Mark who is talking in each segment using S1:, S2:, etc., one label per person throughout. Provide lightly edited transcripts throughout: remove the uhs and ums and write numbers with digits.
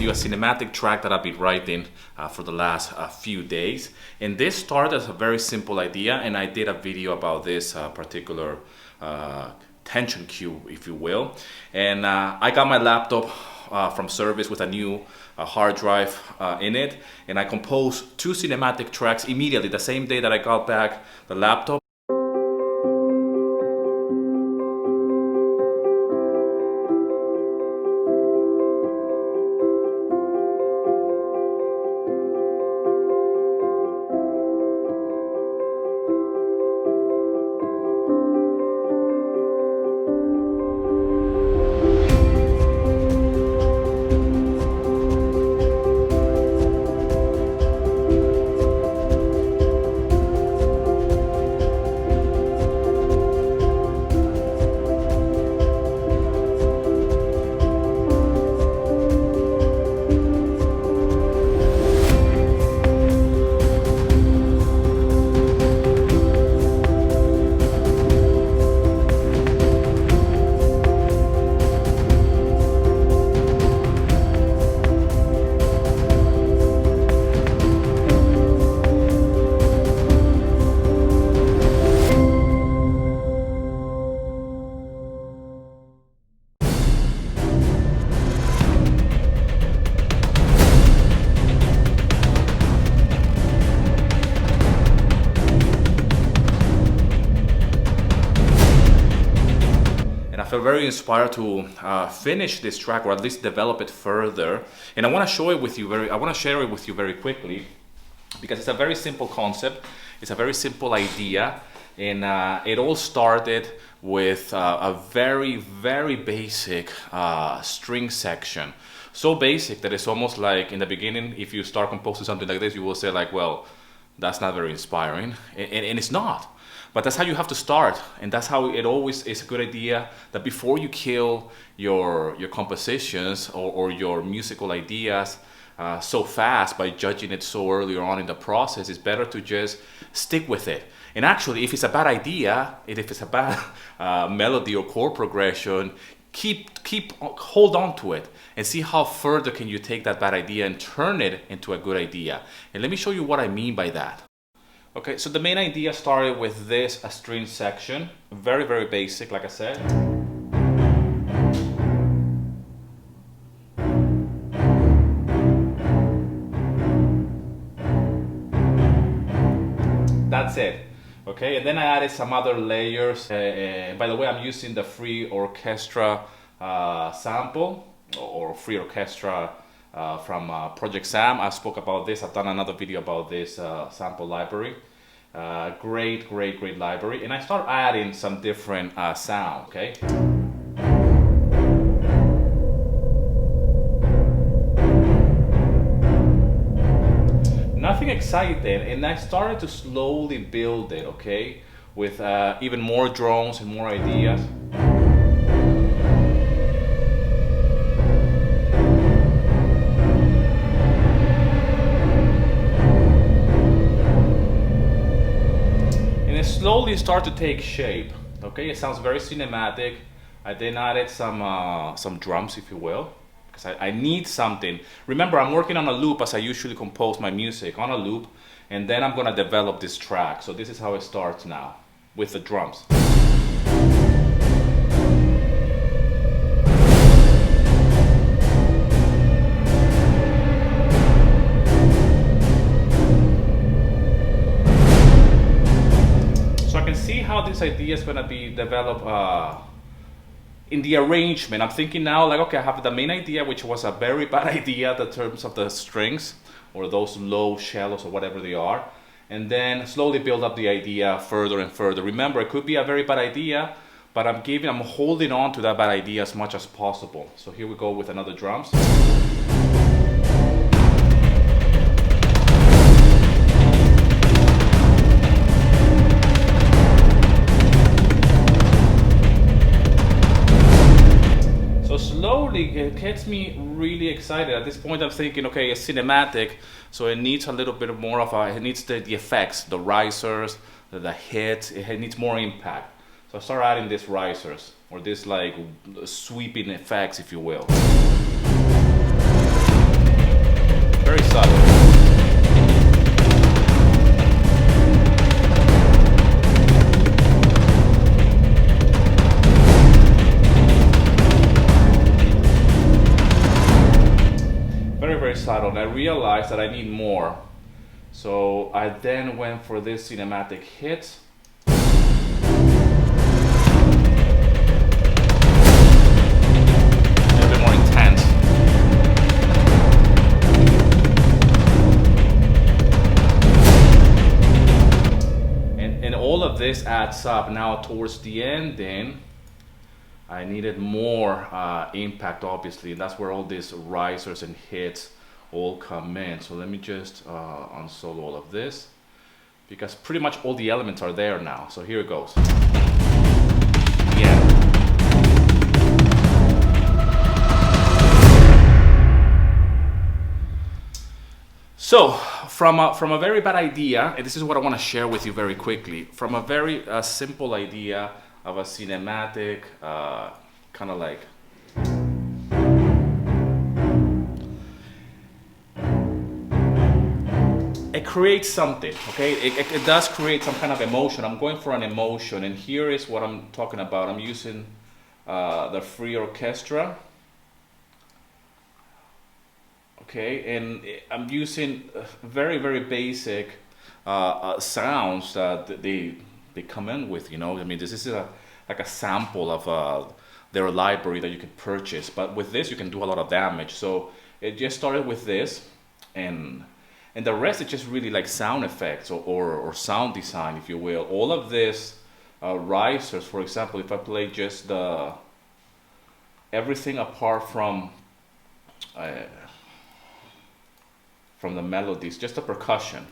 S1: you a cinematic track that I've been writing for the last few days. And this started as a very simple idea, and I did a video about this particular tension cue, if you will. And I got my laptop from service with a new hard drive in it, and I composed 2 cinematic tracks immediately, the same day that I got back the laptop. I feel very inspired to finish this track, or at least develop it further. And I want to show it with you I want to share it with you very quickly, because it's a very simple concept. It's a very simple idea, and it all started with a very, very basic string section. So basic that it's almost like in the beginning, if you start composing something like this, you will say like, well, that's not very inspiring, and it's not. But that's how you have to start, and that's how it always is a good idea, that before you kill your compositions or your musical ideas so fast by judging it so early on in the process, it's better to just stick with it. And actually, if it's a bad idea, and if it's a bad melody or chord progression, hold on to it and see how further can you take that bad idea and turn it into a good idea. And let me show you what I mean by that. Okay, so the main idea started with this string section, very, very basic, like I said. That's it. Okay, and then I added some other layers. By the way, I'm using the free orchestra sample, or free orchestra from Project Sam. I spoke about this. I've done another video about this sample library. Great library. And I start adding some different sound, okay? Nothing exciting, and I started to slowly build it, okay? With even more drones and more ideas. Slowly start to take shape. Okay, it sounds very cinematic. I then added some drums, if you will, because I need something. Remember, I'm working on a loop as I usually compose my music, on a loop, and then I'm gonna develop this track. So this is how it starts now, with the drums. How this idea is going to be developed in the arrangement. I'm thinking now, like, okay, I have the main idea, which was a very bad idea in terms of the strings or those low shallows or whatever they are, and then slowly build up the idea further and further. Remember, it could be a very bad idea, but I'm holding on to that bad idea as much as possible. So here we go with another drums. It gets me really excited. At this point I'm thinking, okay, it's cinematic, so it needs a little bit more of it needs the effects, the risers, the hits, it needs more impact. So I start adding these risers, or this like sweeping effects, if you will. very subtle. Very subtle, and I realized that I need more. So I then went for this cinematic hit. A little bit more intense. And all of this adds up. Now towards the ending, I needed more impact, obviously, and that's where all these risers and hits all come in. So let me just unsolo all of this, because pretty much all the elements are there now. So here it goes. Yeah. So from a very bad idea, and this is what I want to share with you very quickly, from a very simple idea of a cinematic kind of like it creates something, okay? It does create some kind of emotion. I'm going for an emotion, and here is what I'm talking about. I'm using the free orchestra, okay? And I'm using very, very basic sounds that they come in with, you know? I mean, this is like a sample of their library that you can purchase, but with this you can do a lot of damage. So it just started with this, and the rest is just really like sound effects or sound design, if you will. All of this risers, for example, if I play just everything apart from the melodies, just the percussion.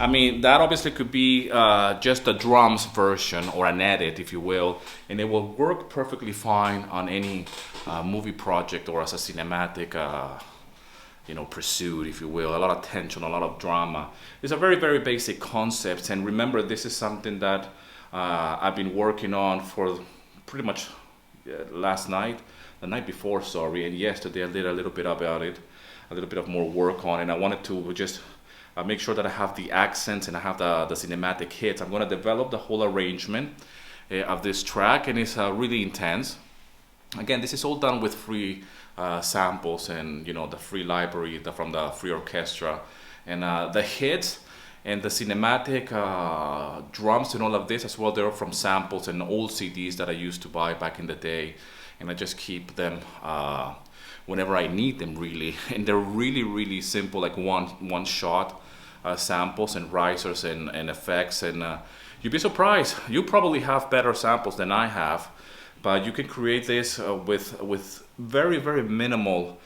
S1: I mean, that obviously could be just a drums version or an edit, if you will, and it will work perfectly fine on any movie project or as a cinematic, you know, pursuit, if you will. A lot of tension, a lot of drama. It's a very, very basic concept, and remember, this is something that I've been working on for pretty much the night before, sorry, and yesterday I did a little bit about it, a little bit of more work on it, and I wanted to just make sure that I have the accents and I have the cinematic hits. I'm going to develop the whole arrangement of this track, and it's really intense. Again, this is all done with free samples and, you know, the free library from the free orchestra, and the hits and the cinematic drums and all of this as well, they're from samples and old CDs that I used to buy back in the day, and I just keep them whenever I need them, really. And they're really, really simple, like one shot samples and risers and effects, and you'd be surprised. You probably have better samples than I have, but you can create this with very, very minimal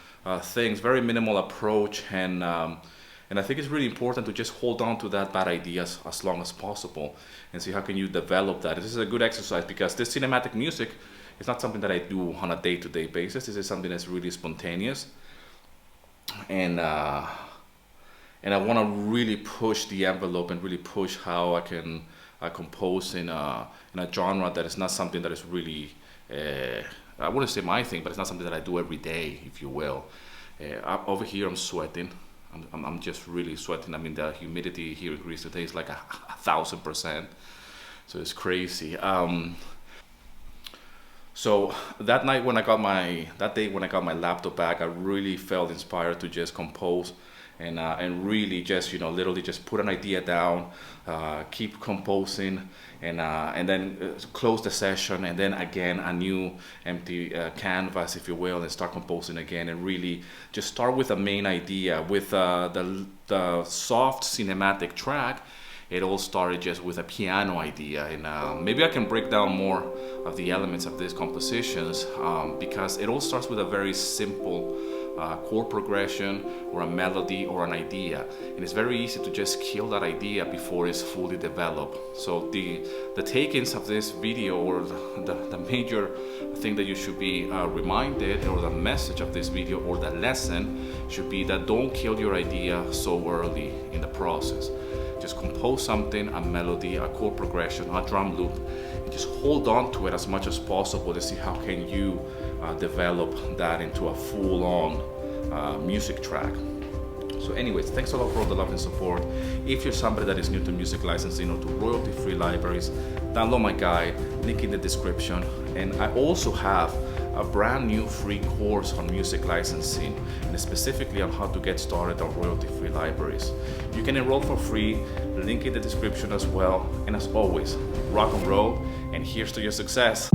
S1: things, very minimal approach, and I think it's really important to just hold on to that bad idea as long as possible and see how can you develop that. This is a good exercise, because this cinematic music is not something that I do on a day-to-day basis. This is something that's really spontaneous, and I want to really push the envelope and really push how I can compose in a genre that is not something that is really, I wouldn't say my thing, but it's not something that I do every day, if you will. Over here I'm sweating. I'm just really sweating. I mean, the humidity here in Greece today is like 1,000%, so it's crazy. So that day when I got my laptop back, I really felt inspired to just compose and really just, you know, literally just put an idea down, keep composing, and then close the session, and then again a new empty canvas, if you will, and start composing again, and really just start with a main idea. With the soft cinematic track, it all started just with a piano idea, and maybe I can break down more of the elements of these compositions, because it all starts with a very simple chord progression or a melody or an idea, and it's very easy to just kill that idea before it's fully developed. So the take-ins of this video, or the major thing that you should be reminded, or the message of this video or the lesson should be that don't kill your idea so early in the process. Just compose something, a melody, a chord progression, a drum loop, and just hold on to it as much as possible to see how can you develop that into a full-on music track. So anyways, thanks a lot for all the love and support. If you're somebody that is new to music licensing or to royalty-free libraries, download my guide, link in the description. And I also have a brand new free course on music licensing, and specifically on how to get started on royalty-free libraries. You can enroll for free, link in the description as well. And as always, rock and roll, and here's to your success.